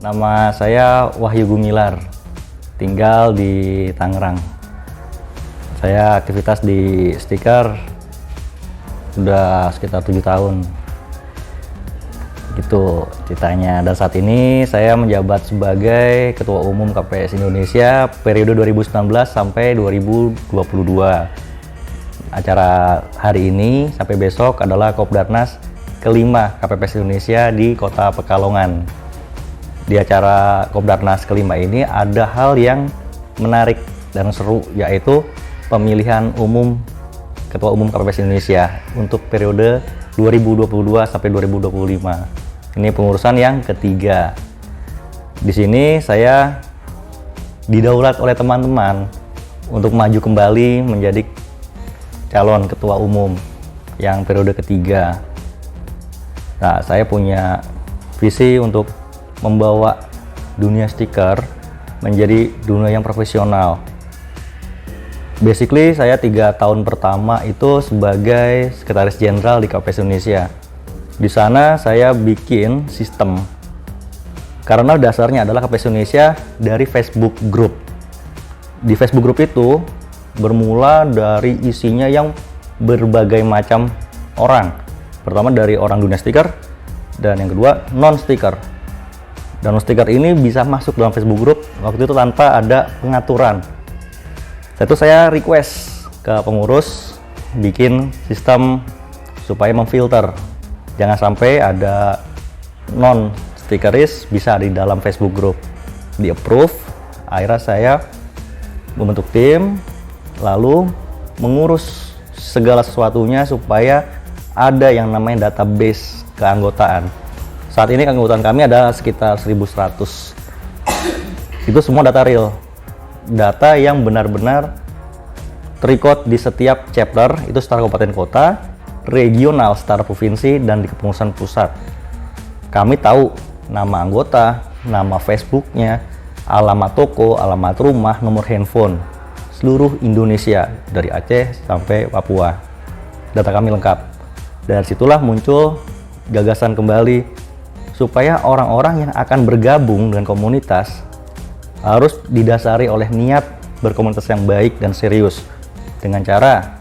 Nama saya Wahyu Gumilar, tinggal di Tangerang. Saya aktivitas di stiker udah sekitar 7 tahun. Gitu ceritanya. Dan saat ini saya menjabat sebagai Ketua Umum KPPS Indonesia periode 2019 sampai 2022. Acara hari ini sampai besok adalah Kopdarnas kelima KPPS Indonesia di Kota Pekalongan. Di acara Kopdarnas kelima ini ada hal yang menarik dan seru, yaitu pemilihan umum Ketua Umum KPPS Indonesia untuk periode 2022 sampai 2025. Ini pengurusan yang ketiga. Di sini saya didaulat oleh teman-teman untuk maju kembali menjadi calon Ketua Umum yang periode ketiga. Nah, saya punya visi untuk membawa dunia stiker menjadi dunia yang profesional. Basically, saya 3 tahun pertama itu sebagai Sekretaris Jenderal di KPPS Indonesia. Di sana saya bikin sistem, karena dasarnya adalah KPPS Indonesia dari Facebook Group. Di Facebook Group itu bermula dari isinya yang berbagai macam orang. Pertama dari orang dunia stiker, dan yang kedua non-stiker. Dan stiker ini bisa masuk dalam Facebook Group waktu itu tanpa ada pengaturan. Itu saya request ke pengurus bikin sistem supaya memfilter, jangan sampai ada non stikeris bisa di dalam Facebook Group. Di approve, akhirnya saya membentuk tim lalu mengurus segala sesuatunya supaya ada yang namanya database keanggotaan. Saat ini keanggotaan kami ada sekitar 1.100. Itu semua data real, data yang benar-benar terrecord di setiap chapter, itu secara kabupaten kota, regional secara provinsi, dan di kepengurusan pusat. Kami tahu nama anggota, nama Facebooknya, alamat toko, alamat rumah, nomor handphone, seluruh Indonesia dari Aceh sampai Papua. Data kami lengkap. Dari situlah muncul gagasan kembali supaya orang-orang yang akan bergabung dengan komunitas harus didasari oleh niat berkomunitas yang baik dan serius. Dengan cara,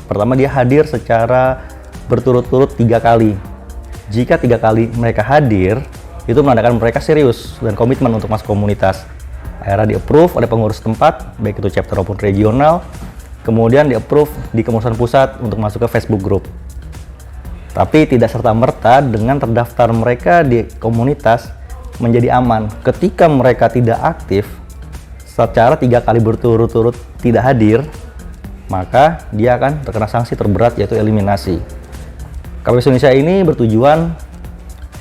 pertama dia hadir secara berturut-turut 3 kali. Jika 3 kali mereka hadir, itu menandakan mereka serius dan komitmen untuk masuk komunitas. Akhirnya di-approve oleh pengurus tempat, baik itu chapter maupun regional. Kemudian di-approve di kepengurusan pusat untuk masuk ke Facebook Group. Tapi tidak serta-merta dengan terdaftar mereka di komunitas menjadi aman. Ketika mereka tidak aktif, secara 3 kali berturut-turut tidak hadir, maka dia akan terkena sanksi terberat, yaitu eliminasi. KPPS Indonesia ini bertujuan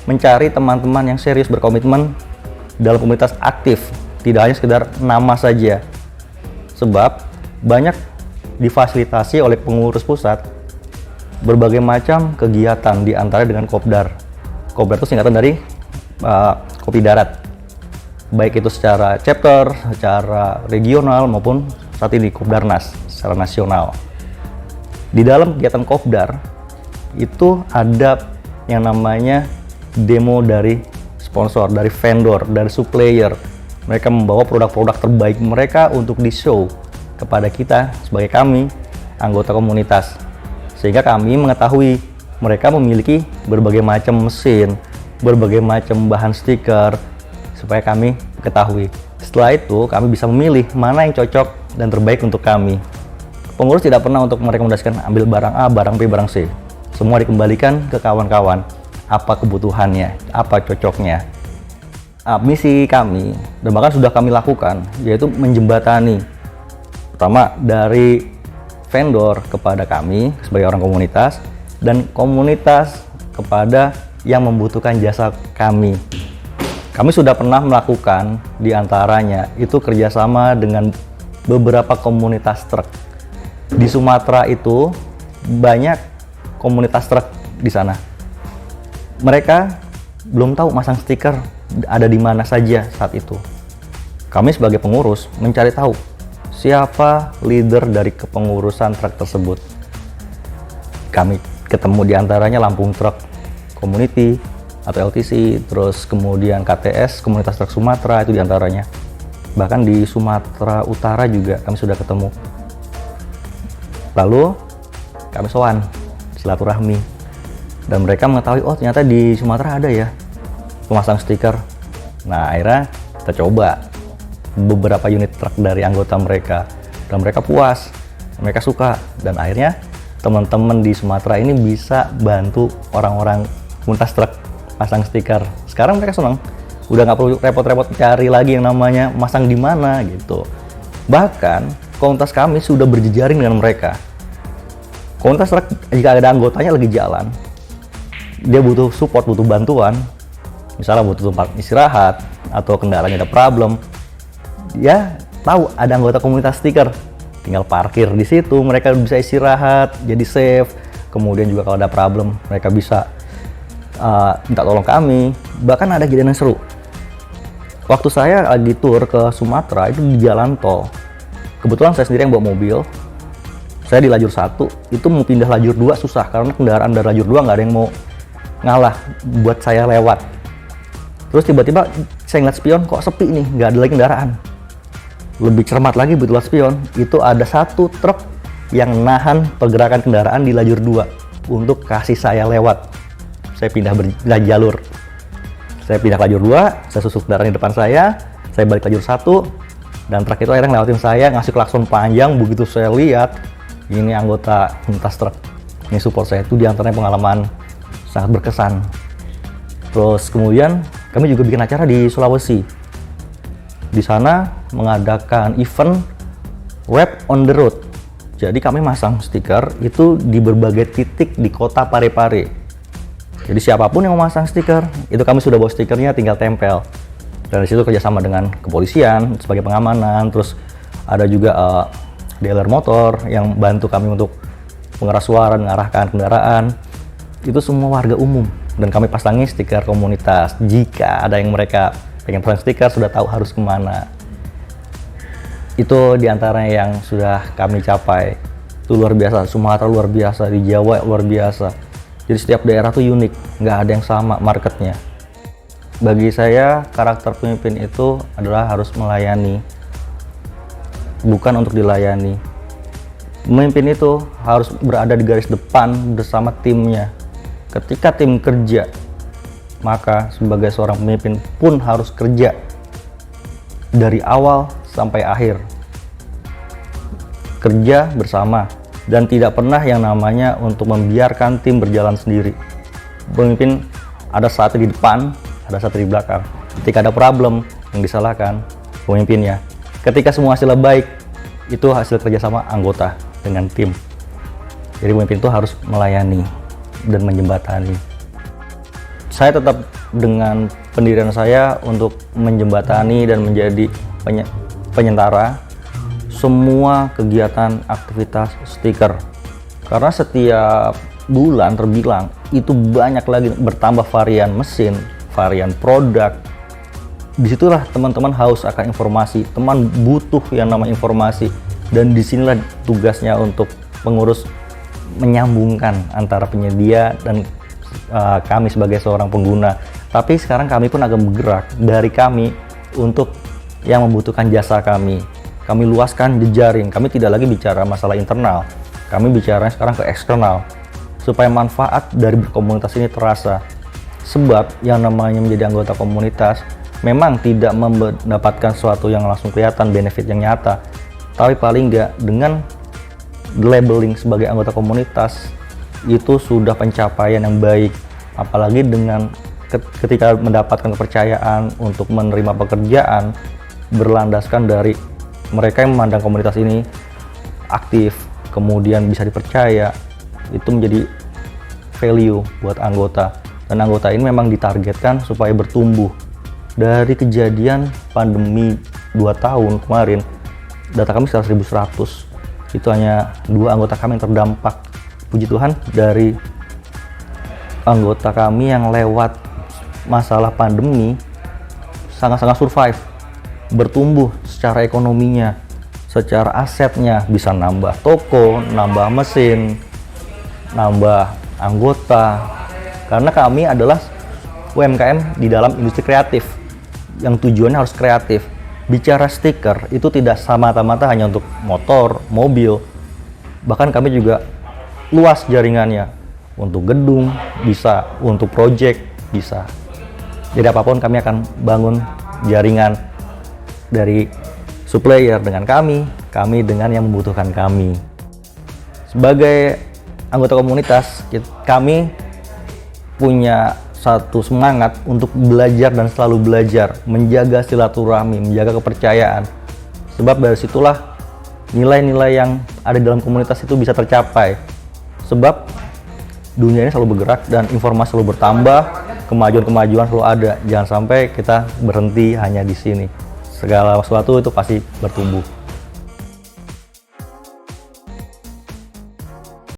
mencari teman-teman yang serius berkomitmen dalam komunitas aktif, tidak hanya sekedar nama saja. Sebab banyak difasilitasi oleh pengurus pusat berbagai macam kegiatan, di antara dengan Kopdar. Kopdar itu singkatan dari Kopi Darat, baik itu secara chapter, secara regional, maupun saat ini Kopdarnas secara nasional. Di dalam kegiatan Kopdar itu ada yang namanya demo dari sponsor, dari vendor, dari supplier. Mereka membawa produk-produk terbaik mereka untuk di-show kepada kita sebagai kami, anggota komunitas. Sehingga kami mengetahui mereka memiliki berbagai macam mesin, berbagai macam bahan stiker, supaya kami ketahui. Setelah itu kami bisa memilih mana yang cocok dan terbaik untuk kami. Pengurus tidak pernah untuk merekomendasikan ambil barang A, barang B, barang C. Semua dikembalikan ke kawan-kawan, apa kebutuhannya, apa cocoknya. Misi kami, dan bahkan sudah kami lakukan, yaitu menjembatani. Pertama, dari vendor kepada kami sebagai orang komunitas, dan komunitas kepada yang membutuhkan jasa kami. Kami sudah pernah melakukan diantaranya itu kerjasama dengan beberapa komunitas truk. Di Sumatera itu banyak komunitas truk di sana. Mereka belum tahu masang stiker ada di mana saja saat itu. Kami sebagai pengurus mencari tahu siapa leader dari kepengurusan truk tersebut. Kami ketemu diantaranya Lampung Truk Community, atau LTC, terus kemudian KTS, Komunitas Truk Sumatera itu diantaranya. Bahkan di Sumatera Utara juga kami sudah ketemu. Lalu kami sowan, silaturahmi, dan mereka mengetahui, oh ternyata di Sumatera ada ya pemasang stiker. Nah akhirnya kita coba beberapa unit truk dari anggota mereka, dan mereka puas, mereka suka, dan akhirnya teman-teman di Sumatera ini bisa bantu orang-orang komunitas truk pasang stiker. Sekarang mereka senang, udah nggak perlu repot-repot cari lagi yang namanya masang di mana gitu. Bahkan komunitas kami sudah berjejaring dengan mereka. Komunitas truk jika ada anggotanya lagi jalan, dia butuh support, butuh bantuan, misalnya butuh tempat istirahat atau kendaraannya ada problem, dia tahu ada anggota komunitas stiker, tinggal parkir di situ, mereka bisa istirahat, jadi safe. Kemudian juga kalau ada problem, mereka bisa minta tolong kami. Bahkan ada kejadian yang seru. Waktu saya lagi tour ke Sumatera, itu di jalan tol. Kebetulan saya sendiri yang bawa mobil. Saya di lajur 1, itu mau pindah lajur 2 susah, karena kendaraan dari lajur 2 nggak ada yang mau ngalah buat saya lewat. Terus tiba-tiba saya ngeliat spion, kok sepi nih, nggak ada lagi kendaraan. Lebih cermat lagi betul spion, itu ada satu truk yang nahan pergerakan kendaraan di lajur 2 untuk kasih saya lewat. Saya pindah jalur. Saya pindah ke lajur 2, saya susuk kendaraan di depan saya balik ke lajur 1, dan truk itu akhirnya ngelewatin saya, ngasih klakson panjang. Begitu saya lihat, ini anggota komunitas truk, ini support saya, itu diantaranya pengalaman sangat berkesan. Terus kemudian kami juga bikin acara di Sulawesi. Di sana mengadakan event Web on the Road. Jadi kami masang stiker itu di berbagai titik di kota Parepare. Jadi siapapun yang mau masang stiker, itu kami sudah bawa stikernya, tinggal tempel. Dan di situ kerjasama dengan kepolisian sebagai pengamanan. Terus ada juga dealer motor yang bantu kami untuk pengeras suara, mengarahkan kendaraan. Itu semua warga umum. Dan kami pasangi stiker komunitas. Jika ada yang mereka pengen pasang stiker, sudah tahu harus kemana. Itu diantaranya yang sudah kami capai. Itu luar biasa. Sumatera luar biasa, di Jawa luar biasa. Jadi setiap daerah tuh unik, nggak ada yang sama marketnya. Bagi saya, karakter pemimpin itu adalah harus melayani, bukan untuk dilayani. Pemimpin itu harus berada di garis depan bersama timnya. Ketika tim kerja, maka sebagai seorang pemimpin pun harus kerja dari awal sampai akhir. Kerja bersama. Dan tidak pernah yang namanya untuk membiarkan tim berjalan sendiri. Pemimpin ada saatnya di depan, ada saatnya di belakang. Ketika ada problem yang disalahkan pemimpinnya. Ketika semua hasilnya baik, itu hasil kerjasama anggota dengan tim. Jadi pemimpin itu harus melayani dan menjembatani. Saya tetap dengan pendirian saya untuk menjembatani dan menjadi penyentara semua kegiatan aktivitas stiker, karena setiap bulan terbilang itu banyak lagi bertambah varian mesin, varian produk. Disitulah teman-teman haus akan informasi, teman butuh yang namanya informasi, dan disinilah tugasnya untuk pengurus menyambungkan antara penyedia dan kami sebagai seorang pengguna. Tapi sekarang kami pun agak bergerak dari kami untuk yang membutuhkan jasa kami. Kami luaskan jejaring, kami tidak lagi bicara masalah internal, kami bicara sekarang ke eksternal, supaya manfaat dari berkomunitas ini terasa. Sebab yang namanya menjadi anggota komunitas memang tidak mendapatkan sesuatu yang langsung kelihatan, benefit yang nyata, tapi paling nggak dengan labeling sebagai anggota komunitas, itu sudah pencapaian yang baik. Apalagi dengan ketika mendapatkan kepercayaan untuk menerima pekerjaan berlandaskan dari mereka yang memandang komunitas ini aktif, kemudian bisa dipercaya, itu menjadi value buat anggota. Dan anggota ini memang ditargetkan supaya bertumbuh. Dari kejadian pandemi 2 tahun kemarin, data kami sekitar 1.100. Itu hanya 2 anggota kami yang terdampak. Puji Tuhan, dari anggota kami yang lewat masalah pandemi sangat-sangat survive, bertumbuh secara ekonominya, secara asetnya, bisa nambah toko, nambah mesin, nambah anggota. Karena kami adalah UMKM di dalam industri kreatif yang tujuannya harus kreatif. Bicara stiker itu tidak semata-mata hanya untuk motor, mobil, bahkan kami juga luas jaringannya untuk gedung bisa, untuk project bisa. Jadi apapun kami akan bangun jaringan dari supplier dengan kami dengan yang membutuhkan kami. Sebagai anggota komunitas, kami punya satu semangat untuk belajar dan selalu belajar, menjaga silaturahmi, menjaga kepercayaan. Sebab dari situlah nilai-nilai yang ada dalam komunitas itu bisa tercapai. Sebab dunia ini selalu bergerak dan informasi selalu bertambah, kemajuan-kemajuan selalu ada. Jangan sampai kita berhenti hanya di sini. Segala sesuatu itu pasti bertumbuh.